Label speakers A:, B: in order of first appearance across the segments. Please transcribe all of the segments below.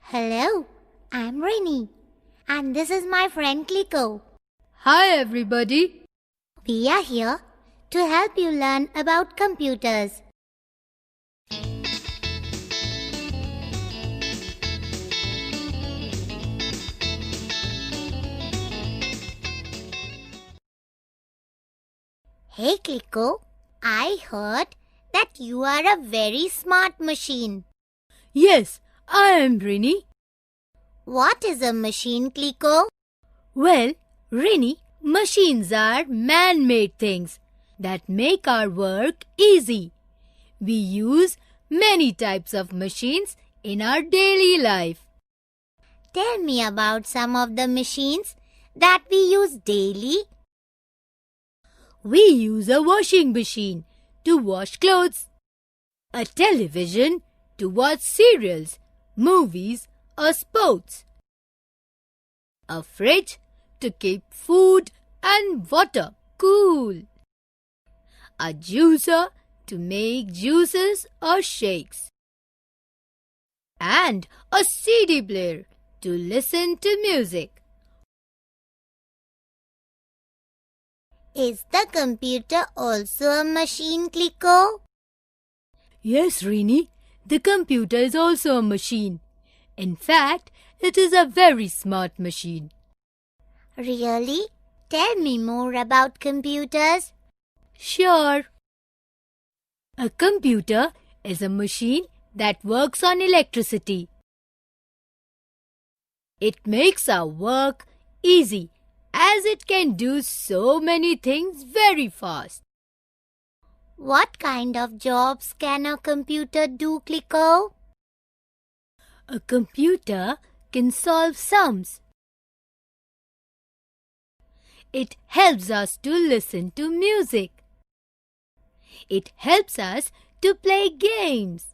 A: Hello, I'm Rini, and this is my friend Kliko.
B: Hi everybody.
A: We are here to help you learn about computers. Hey Kliko, I heard that you are a very smart machine.
B: Yes, I am Rini.
A: What is a machine, Kliko?
B: Well, Rini, machines are man-made things that make our work easy. We use many types of machines in our daily life.
A: Tell me about some of the machines that we use daily.
B: We use a washing machine to wash clothes, a television to watch serials, movies or sports, a fridge to keep food and water cool, a juicer to make juices or shakes, and a CD player to listen to music.
A: Is the computer also a machine, Kliko?
B: Yes, Rini, the computer is also a machine. In fact, it is a very smart machine.
A: Really? Tell me more about computers.
B: Sure. A computer is a machine that works on electricity. It makes our work easy as it can do so many things very fast.
A: What kind of jobs can a computer do, Kliko?
B: A computer can solve sums. It helps us to listen to music. It helps us to play games.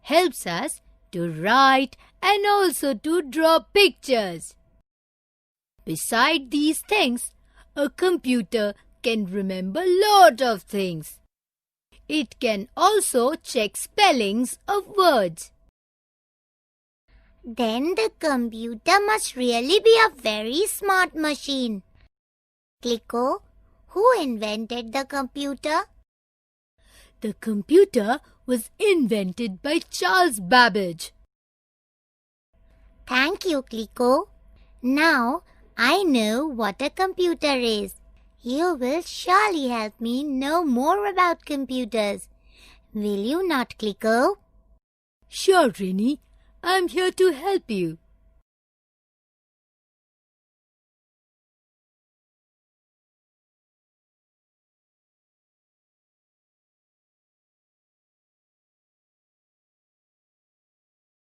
B: Helps us to write and also to draw pictures. Beside these things, a computer can remember lot of things. It can also check spellings of words.
A: Then the computer must really be a very smart machine. Kliko, who invented the computer?
B: The computer was invented by Charles Babbage.
A: Thank you, Kliko. Now I know what a computer is. You will surely help me know more about computers. Will you not, Kliko?
B: Sure, Rini, I'm here to help you.